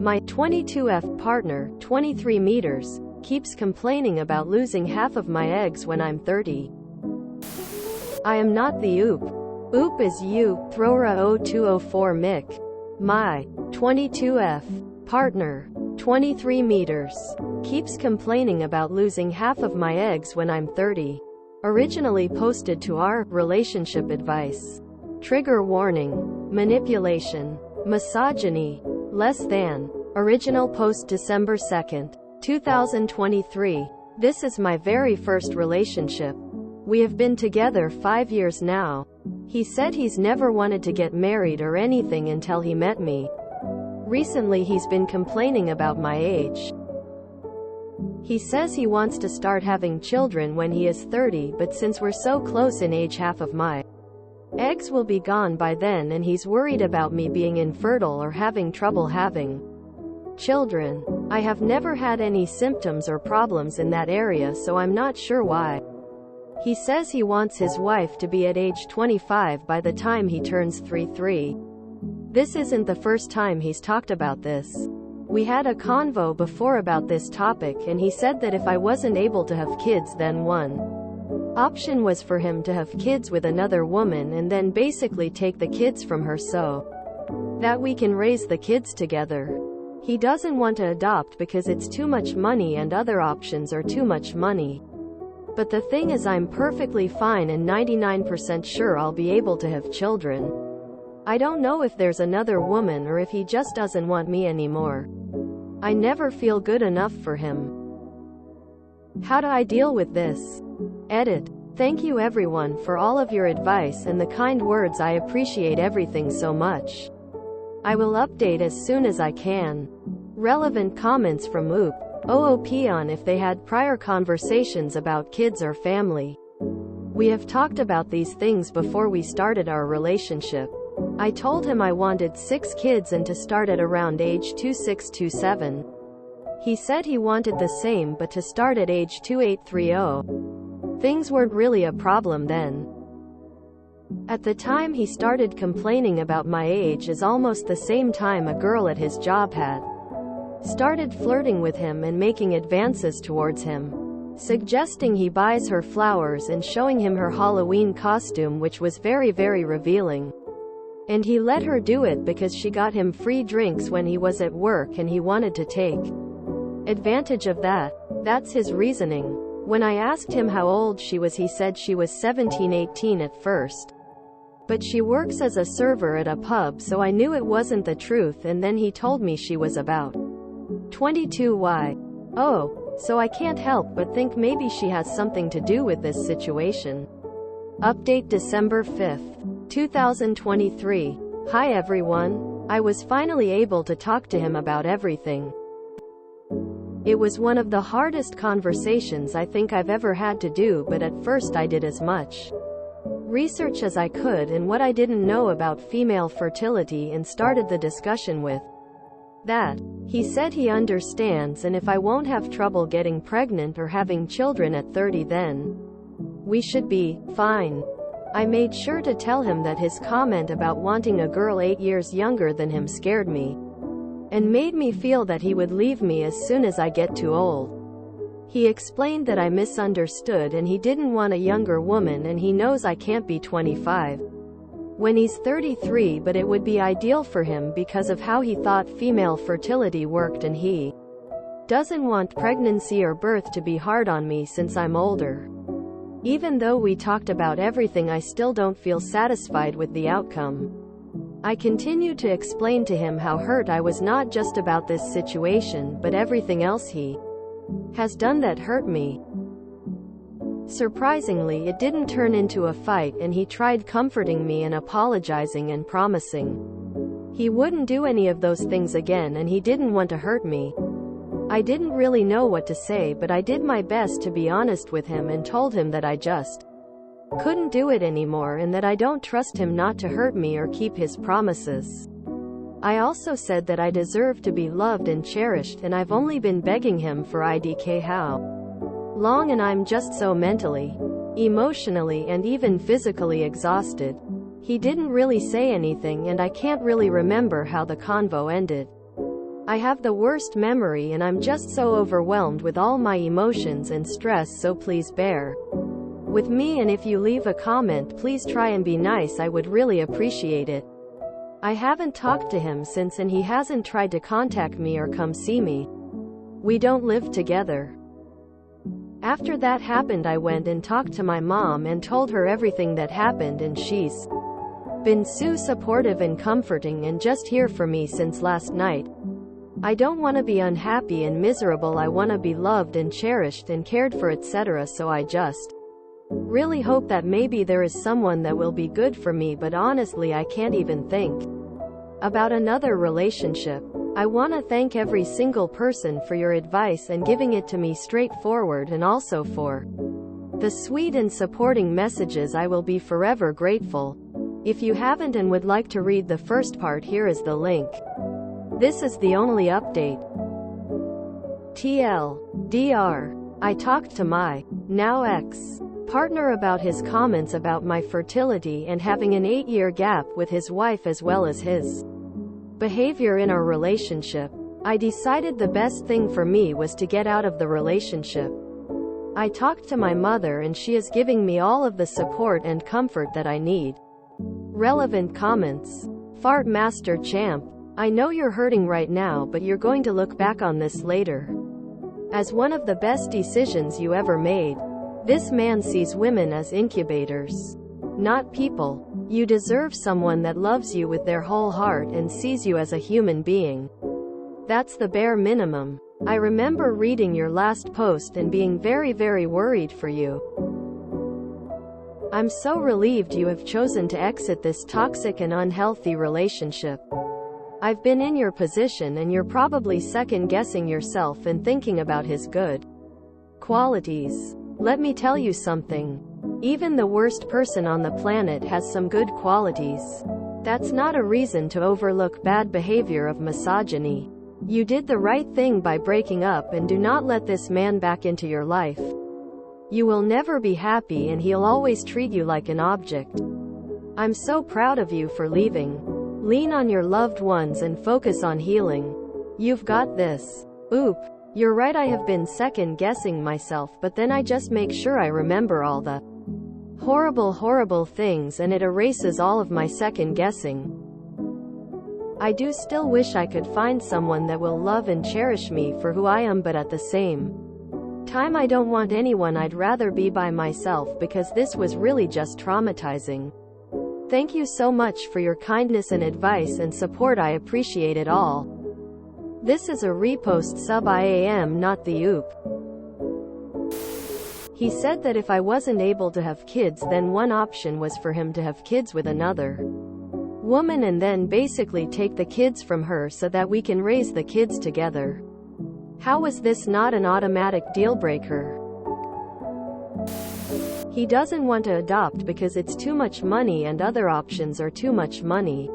My 22F partner, 23 meters, keeps complaining about losing half of my eggs when I'm 30. I am not the oop. Oop is you, Throra 0204 Mick. My 22F partner, 23 meters, keeps complaining about losing half of my eggs when I'm 30. Originally posted to our relationship advice. Trigger warning, manipulation, misogyny, less than. Original post December 2nd, 2023. This is my very first relationship. We have been together 5 years now. He said he's never wanted to get married or anything until he met me. Recently he's been complaining about my age. He says he wants to start having children when he is 30, but since we're so close in age, half of my eggs will be gone by then, and he's worried about me being infertile or having trouble having children. I have never had any symptoms or problems in that area, so I'm not sure why. He says he wants his wife to be at age 25 by the time he turns 33. This isn't the first time he's talked about this. We had a convo before about this topic, and he said that if I wasn't able to have kids, then one option was for him to have kids with another woman and then basically take the kids from her so that we can raise the kids together. He doesn't want to adopt because it's too much money and other options are too much money. But the thing is, I'm perfectly fine and 99% sure I'll be able to have children. I don't know if there's another woman or if he just doesn't want me anymore. I never feel good enough for him. How do I deal with this? Edit. Thank you everyone for all of your advice and the kind words. I appreciate everything so much. I will update as soon as I can. Relevant comments from Oop. OOP on if they had prior conversations about kids or family. We have talked about these things before we started our relationship. I told him I wanted 6 kids and to start at around age 26-27. He said he wanted the same but to start at age 28-30. Things weren't really a problem then. At the time he started complaining about my age is almost the same time a girl at his job had started flirting with him and making advances towards him, suggesting he buys her flowers and showing him her Halloween costume, which was very, very revealing. And he let her do it because she got him free drinks when he was at work and he wanted to take advantage of that. That's his reasoning. When I asked him how old she was, he said she was 17-18 at first. But she works as a server at a pub, so I knew it wasn't the truth, and then he told me she was about 22. Why? Oh, so I can't help but think maybe she has something to do with this situation. Update December 5th, 2023. Hi everyone. I was finally able to talk to him about everything. It was one of the hardest conversations I think I've ever had to do, but at first I did as much research as I could and what I didn't know about female fertility and started the discussion with that. He said he understands, and if I won't have trouble getting pregnant or having children at 30, then we should be fine. I made sure to tell him that his comment about wanting a girl 8 years younger than him scared me and made me feel that he would leave me as soon as I get too old. He explained that I misunderstood and he didn't want a younger woman, and he knows I can't be 25 when he's 33, but it would be ideal for him because of how he thought female fertility worked, and he doesn't want pregnancy or birth to be hard on me since I'm older. Even though we talked about everything, I still don't feel satisfied with the outcome. I continued to explain to him how hurt I was, not just about this situation, but everything else he has done that hurt me. Surprisingly, it didn't turn into a fight, and he tried comforting me and apologizing and promising he wouldn't do any of those things again, and he didn't want to hurt me. I didn't really know what to say, but I did my best to be honest with him and told him that I just couldn't do it anymore and that I don't trust him not to hurt me or keep his promises. I also said that I deserve to be loved and cherished, and I've only been begging him for IDK how long, and I'm just so mentally, emotionally, and even physically exhausted. He didn't really say anything, and I can't really remember how the convo ended. I have the worst memory and I'm just so overwhelmed with all my emotions and stress, so please bear with me, and if you leave a comment, please try and be nice. I would really appreciate it. I haven't talked to him since, and he hasn't tried to contact me or come see me. We don't live together. After that happened, I went and talked to my mom and told her everything that happened, and she's been so supportive and comforting and just here for me since last night. I don't want to be unhappy and miserable. I want to be loved and cherished and cared for, etc. So I just really hope that maybe there is someone that will be good for me, but honestly I can't even think about another relationship. I want to thank every single person for your advice and giving it to me straightforward, and also for the sweet and supporting messages. I will be forever grateful. If you haven't and would like to read the first part, here is the link. This is the only update. TLDR. I talked to my now ex-partner about his comments about my fertility and having an 8-year gap with his wife, as well as his behavior in our relationship. I decided the best thing for me was to get out of the relationship. I talked to my mother and she is giving me all of the support and comfort that I need. Relevant comments. Fart Master Champ. I know you're hurting right now, but you're going to look back on this later as one of the best decisions you ever made. This man sees women as incubators, not people. You deserve someone that loves you with their whole heart and sees you as a human being. That's the bare minimum. I remember reading your last post and being very, very worried for you. I'm so relieved you have chosen to exit this toxic and unhealthy relationship. I've been in your position and you're probably second-guessing yourself and thinking about his good qualities. Let me tell you something. Even the worst person on the planet has some good qualities. That's not a reason to overlook bad behavior of misogyny. You did the right thing by breaking up, and do not let this man back into your life. You will never be happy and he'll always treat you like an object. I'm so proud of you for leaving. Lean on your loved ones and focus on healing. You've got this. Oop. You're right, I have been second-guessing myself, but then I just make sure I remember all the horrible things, and it erases all of my second-guessing. I do still wish I could find someone that will love and cherish me for who I am, but at the same time I don't want anyone. I'd rather be by myself, because this was really just traumatizing. Thank you so much for your kindness and advice and support. I appreciate it all. This is a repost sub IAM, not the oop. He said that if I wasn't able to have kids, then one option was for him to have kids with another woman and then basically take the kids from her so that we can raise the kids together. How was this not an automatic deal breaker? He doesn't want to adopt because it's too much money and other options are too much money.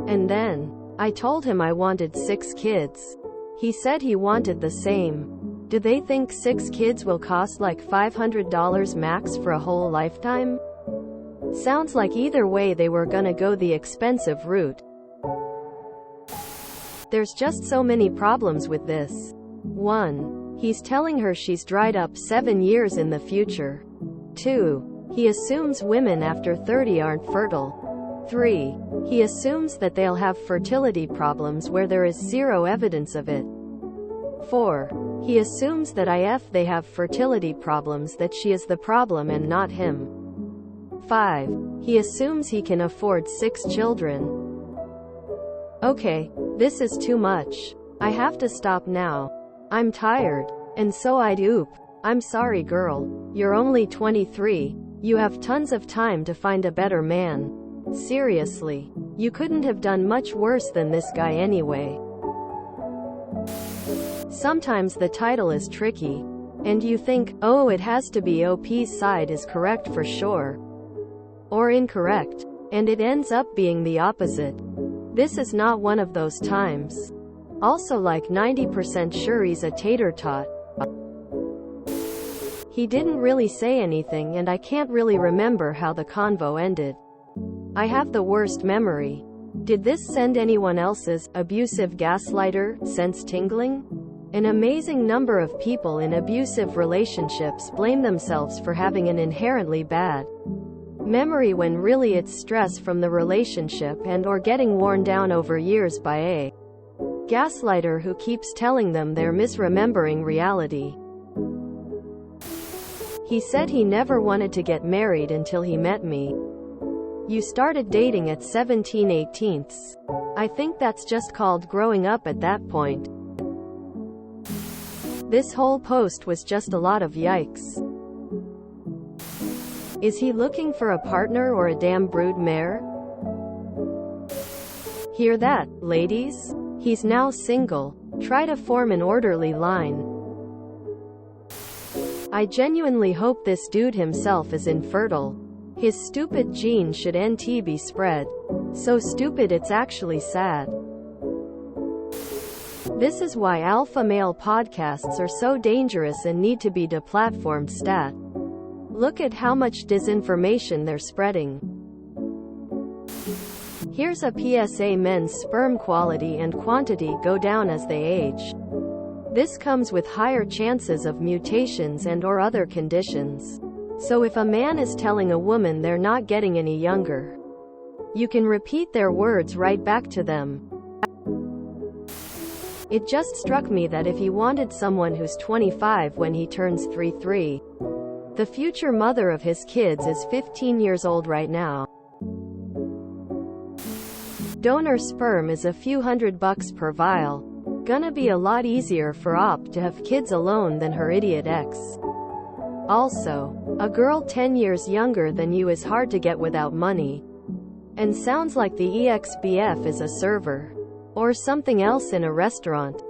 And then I told him I wanted 6 kids. He said he wanted the same. Do they think 6 kids will cost like $500 max for a whole lifetime? Sounds like either way they were gonna go the expensive route. There's just so many problems with this. 1. He's telling her she's dried up 7 years in the future. 2. He assumes women after 30 aren't fertile. 3. He assumes that they'll have fertility problems where there is zero evidence of it. 4. He assumes that if they have fertility problems, that she is the problem and not him. 5. He assumes he can afford 6 children. Okay, this is too much. I have to stop now. I'm tired. And so I'd oop. I'm sorry, girl. You're only 23. You have tons of time to find a better man. Seriously. You couldn't have done much worse than this guy anyway. Sometimes the title is tricky. And you think, oh, it has to be OP's side is correct for sure. Or incorrect. And it ends up being the opposite. This is not one of those times. Also, like 90% sure he's a tater tot. He didn't really say anything, and I can't really remember how the convo ended. I have the worst memory. Did this send anyone else's abusive gaslighter sense tingling? An amazing number of people in abusive relationships blame themselves for having an inherently bad memory when really it's stress from the relationship and or getting worn down over years by a gaslighter who keeps telling them they're misremembering reality. He said he never wanted to get married until he met me. You started dating at 17/18. I think that's just called growing up at that point. This whole post was just a lot of yikes. Is he looking for a partner or a damn brood mare? Hear that, ladies? He's now single. Try to form an orderly line. I genuinely hope this dude himself is infertile. His stupid gene should NT be spread. So stupid it's actually sad. This is why alpha male podcasts are so dangerous and need to be deplatformed stat. Look at how much disinformation they're spreading. Here's a PSA: men's sperm quality and quantity go down as they age. This comes with higher chances of mutations and or other conditions. So if a man is telling a woman they're not getting any younger, you can repeat their words right back to them. It just struck me that if he wanted someone who's 25 when he turns 33, the future mother of his kids is 15 years old right now. Donor sperm is a few $100 per vial. Gonna be a lot easier for Op to have kids alone than her idiot ex. Also, a girl 10 years younger than you is hard to get without money. And sounds like the EXBF is a server. Or something else in a restaurant.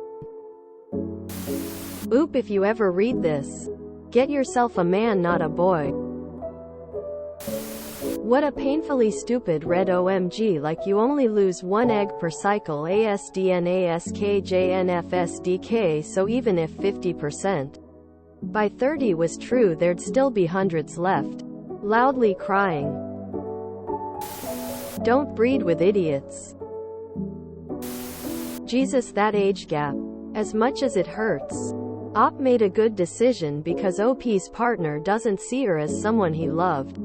Oop, if you ever read this, get yourself a man, not a boy. What a painfully stupid red OMG, like you only lose one egg per cycle ASDNASKJNFSDK, so even if 50% by 30 was true, there'd still be hundreds left. Loudly crying. Don't breed with idiots. Jesus, that age gap. As much as it hurts, Op made a good decision because OP's partner doesn't see her as someone he loved,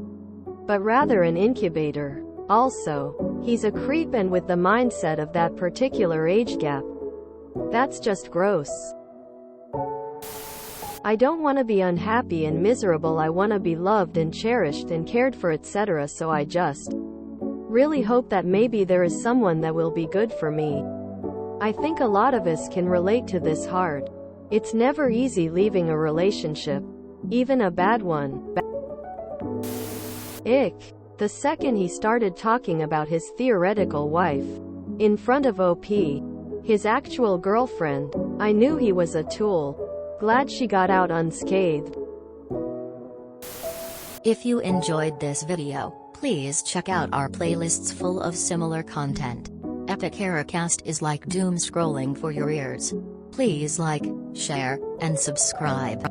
but rather an incubator. Also, he's a creep and with the mindset of that particular age gap. That's just gross. I don't want to be unhappy and miserable, I want to be loved and cherished and cared for, etc. So I just really hope that maybe there is someone that will be good for me. I think a lot of us can relate to this hard. It's never easy leaving a relationship, even a bad one. Ick. The second he started talking about his theoretical wife in front of OP, his actual girlfriend, I knew he was a tool. Glad she got out unscathed. If you enjoyed this video, please check out our playlists full of similar content. Epic Haircast is like doom scrolling for your ears. Please like, share, and subscribe.